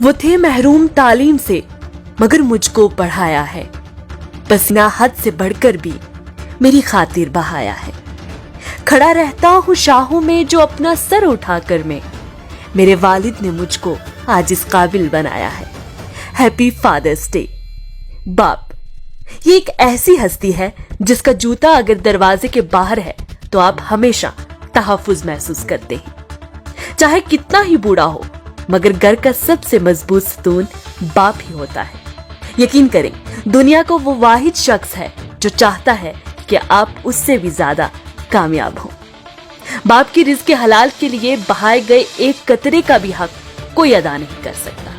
वो थे महरूम तालीम से मगर मुझको पढ़ाया है, पसीना हद से बढ़कर भी मेरी खातिर बहाया है। खड़ा रहता हूँ शाहों में जो अपना सर उठाकर मैं, मेरे वालिद ने मुझको आज इस काबिल बनाया है। Happy father's day. बाप ये एक ऐसी हस्ती है जिसका जूता अगर दरवाजे के बाहर है तो आप हमेशा तहफ्फुज महसूस करते हैं, चाहे कितना ही बूढ़ा हो, मगर घर का सबसे मजबूत सतून बाप ही होता है। यकीन करें, दुनिया को वो वाहिद शख्स है जो चाहता है कि आप उससे भी ज्यादा कामयाब हो। बाप की रिज़्क़ हलाल के लिए बहाए गए एक कतरे का भी हक कोई अदा नहीं कर सकता।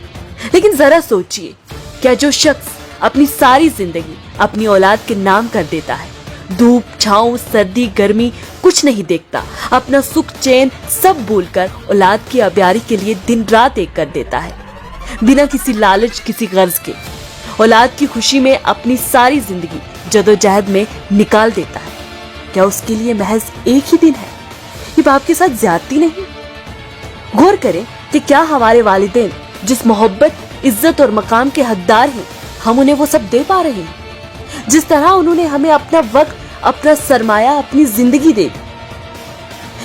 लेकिन जरा सोचिए, क्या जो शख्स अपनी सारी जिंदगी अपनी औलाद के नाम कर देता है, धूप छांव सर्दी गर्मी कुछ नहीं देखता, अपना सुख चैन सब भूलकर औलाद की आबियारी के लिए दिन रात एक कर देता है, बिना किसी लालच किसी गर्ज के औलाद की खुशी में अपनी सारी जिंदगी जदोजहद में निकाल देता है, क्या उसके लिए महज एक ही दिन है? ये बाप के साथ ज्यादती नहीं? गौर करें कि क्या हमारे वालिदैन जिस मोहब्बत इज्जत और मकाम के हकदार हैं, हम उन्हें वो सब दे पा रहे हैं जिस तरह उन्होंने हमें अपना वक्त, अपना सरमाया, अपनी जिंदगी दे दी।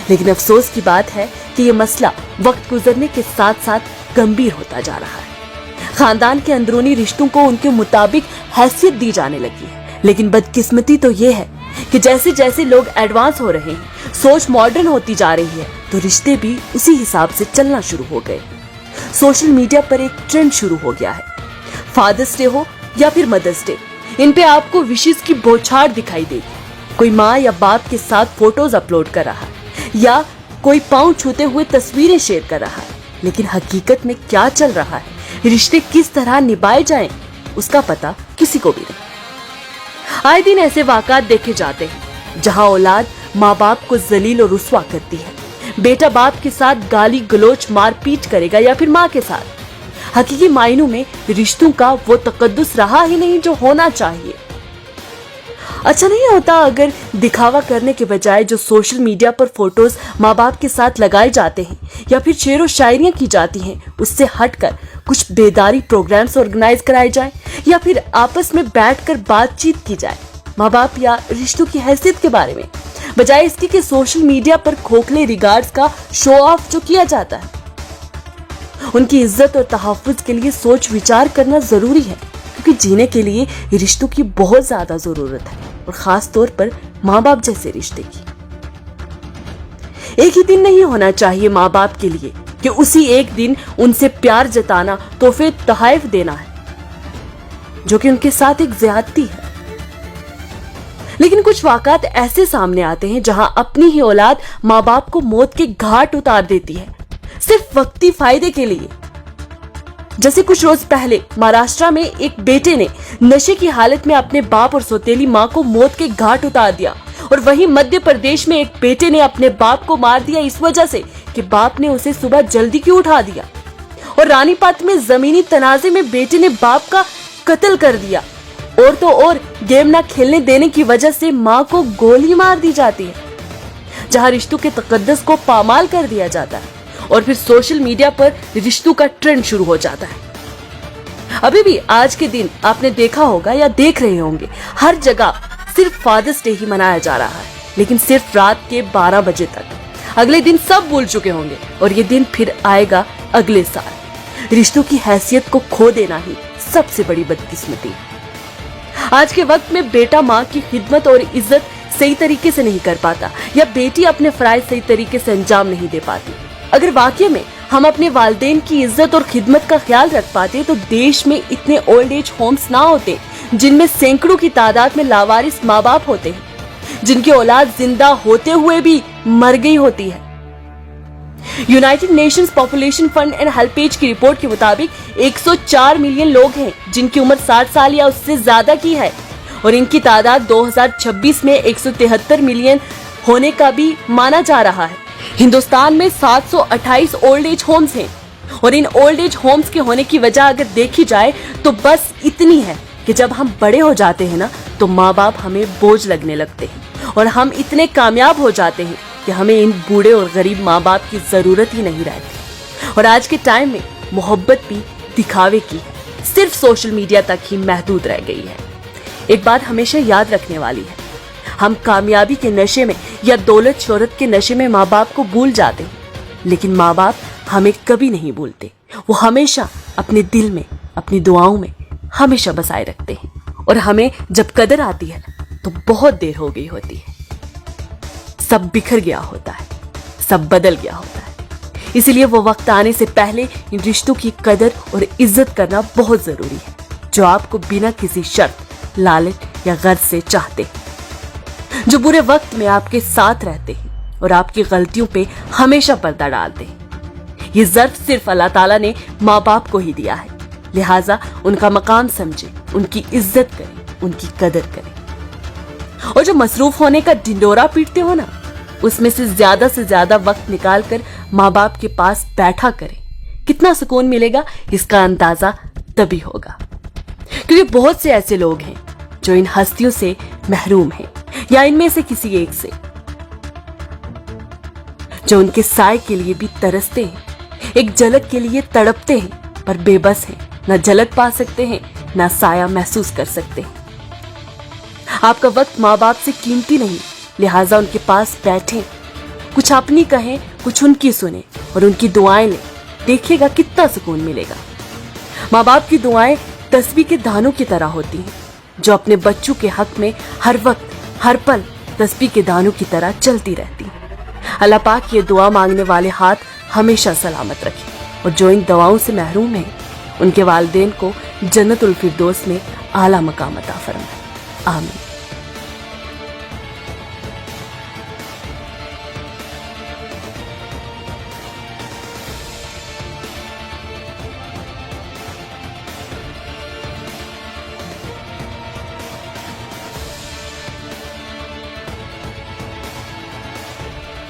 लेकिन अफसोस की बात है कि ये मसला वक्त गुजरने के साथ साथ गंभीर होता जा रहा है। खानदान के अंदरूनी रिश्तों को उनके मुताबिक हैसियत दी जाने लगी है, लेकिन बदकिस्मती तो ये है कि जैसे जैसे लोग एडवांस हो रहे हैं, सोच मॉडर्न होती जा रही है, तो रिश्ते भी उसी हिसाब से चलना शुरू हो गए। सोशल मीडिया पर एक ट्रेंड शुरू हो गया है। फादर्स डे हो या फिर मदर्स डे, इन पे आपको विशेष की बौछार दिखाई देगी। कोई माँ या बाप के साथ फोटोज अपलोड कर रहा है या कोई पांव छूते हुए तस्वीरें शेयर कर रहा है, लेकिन हकीकत में क्या चल रहा है, रिश्ते किस तरह निभाए जाएं, उसका पता किसी को भी नहीं। आए दिन ऐसे वाक़ात देखे जाते हैं जहां औलाद माँ बाप को जलील और रुस्वा करती है। बेटा बाप के साथ गाली गलोच मारपीट करेगा या फिर माँ के साथ। हकीकी मायनों में रिश्तों का वो तकद्दुस रहा ही नहीं जो होना चाहिए। अच्छा नहीं होता अगर दिखावा करने के बजाय जो सोशल मीडिया पर फोटोज माँ बाप के साथ लगाए जाते हैं या फिर शेर व शायरियां की जाती हैं, उससे हटकर कुछ बेदारी प्रोग्राम्स ऑर्गेनाइज कराए जाएं या फिर आपस में बैठकर बातचीत की जाए माँ बाप या रिश्तों की हैसियत के बारे में, बजाय इसके कि सोशल मीडिया पर खोखले रिगार्ड्स का शो ऑफ जो किया जाता है। उनकी इज्जत और तहफ्फुज के लिए सोच विचार करना जरूरी है, क्योंकि जीने के लिए रिश्तों की बहुत ज्यादा जरूरत है, और खास तौर पर माँ बाप जैसे रिश्ते की। एक ही दिन नहीं होना चाहिए माँ बाप के लिए कि उसी एक दिन उनसे प्यार जताना, तोहफे तोहफे देना है, जो कि उनके साथ एक ज्यादती है। लेकिन कुछ वाक़ात ऐसे सामने आते हैं जहां अपनी ही औलाद माँ बाप को मौत के घाट उतार देती है, सिर्फ वक्ती फायदे के लिए। जैसे कुछ रोज पहले महाराष्ट्र में एक बेटे ने नशे की हालत में अपने बाप और सौतेली माँ को मौत के घाट उतार दिया, और वहीं मध्य प्रदेश में एक बेटे ने अपने बाप को मार दिया इस वजह से कि बाप ने उसे सुबह जल्दी क्यों उठा दिया। और रानीपत में जमीनी तनाजे में बेटे ने बाप का कत्ल कर दिया, और तो और गेम ना खेलने देने की वजह से माँ को गोली मार दी जाती है, जहां रिश्तों के तकद्दुस को पामाल कर दिया जाता है। और फिर सोशल मीडिया पर रिश्तों का ट्रेंड शुरू हो जाता है। अभी भी आज के दिन आपने देखा होगा या देख रहे होंगे, हर जगह सिर्फ फादर्स डे ही मनाया जा रहा है, लेकिन सिर्फ रात के 12 बजे तक। अगले दिन सब भूल चुके होंगे और ये दिन फिर आएगा अगले साल। रिश्तों की हैसियत को खो देना ही सबसे बड़ी बदकिस्मती है। आज के वक्त में बेटा माँ की खिदमत और इज्जत सही तरीके से नहीं कर पाता, या बेटी अपने फराइज सही तरीके से अंजाम नहीं दे पाती। अगर वाकई में हम अपने वालिदैन की इज्जत और खिदमत का ख्याल रख पाते तो देश में इतने ओल्ड एज होम्स ना होते, जिनमें सैकड़ों की तादाद में लावारिस माँ बाप होते हैं, जिनकी औलाद जिंदा होते हुए भी मर गई होती है। United Nations population fund and HelpAge की रिपोर्ट के मुताबिक 104 मिलियन लोग हैं जिनकी उम्र 60 साल या उससे ज्यादा की है, और इनकी तादाद 2026 में 173 मिलियन होने का भी माना जा रहा है। हिंदुस्तान में 728 ओल्ड एज होम्स हैं, और इन ओल्ड एज होम्स के होने की वजह अगर देखी जाए तो बस इतनी है कि जब हम बड़े हो जाते हैं ना, तो माँ बाप हमें बोझ लगने लगते हैं, और हम इतने कामयाब हो जाते हैं कि हमें इन बूढ़े और गरीब माँ बाप की जरूरत ही नहीं रहती। और आज के टाइम में मोहब्बत भी दिखावे की है, सिर्फ सोशल मीडिया तक ही महदूद रह गई है। एक बात हमेशा याद रखने वाली है, हम कामयाबी के नशे में या दौलत शोहरत के नशे में माँ बाप को भूल जाते हैं, लेकिन माँ बाप हमें कभी नहीं भूलते। वो हमेशा अपने दिल में, अपनी दुआओं में हमेशा बसाए रखते हैं। और हमें जब कदर आती है तो बहुत देर हो गई होती है। सब बिखर गया होता है, सब बदल गया होता है। इसीलिए वो वक्त आने से पहले इन रिश्तों की कदर और इज्जत करना बहुत जरूरी है, जो आपको बिना किसी शर्त, लालच या गर्ज से चाहते हैं, जो बुरे वक्त में आपके साथ रहते हैं और आपकी गलतियों पे हमेशा पर्दा डालते हैं। ये ज़र्फ सिर्फ अल्लाह ताला ने माँ बाप को ही दिया है, लिहाजा उनका मकाम समझे, उनकी इज्जत करें, उनकी कदर करें। और जो मसरूफ होने का ढिंडोरा पीटते हो ना, उसमें से ज्यादा वक्त निकाल कर माँ बाप के पास बैठा करें। कितना सुकून मिलेगा इसका अंदाजा तभी होगा। क्योंकि बहुत से ऐसे लोग हैं जो इन हस्तियों से महरूम हैं, या इनमें से किसी एक से, जो उनके साए के लिए भी तरसते हैं, एक झलक के लिए तड़पते हैं, पर बेबस हैं, न झलक पा सकते हैं, न साया महसूस कर सकते हैं। आपका वक्त माँ बाप से कीमती नहीं, लिहाजा उनके पास बैठें, कुछ अपनी कहें, कुछ उनकी सुने और उनकी दुआएं लें। देखिएगा कितना सुकून मिलेगा। माँ बाप की दुआएं तस्बीह के दानों की तरह होती हैं, जो अपने बच्चों के हक में हर वक्त, हर पल तस्बीह के दानों की तरह चलती रहती हैं। अल्लाह पाक ये दुआ मांगने वाले हाथ हमेशा सलामत रखे, और जो इन दुआओं से महरूम हैं, उनके वालिदैन को जन्नतुल फिरदौस में आला मकाम अता फरमाए। आमीन।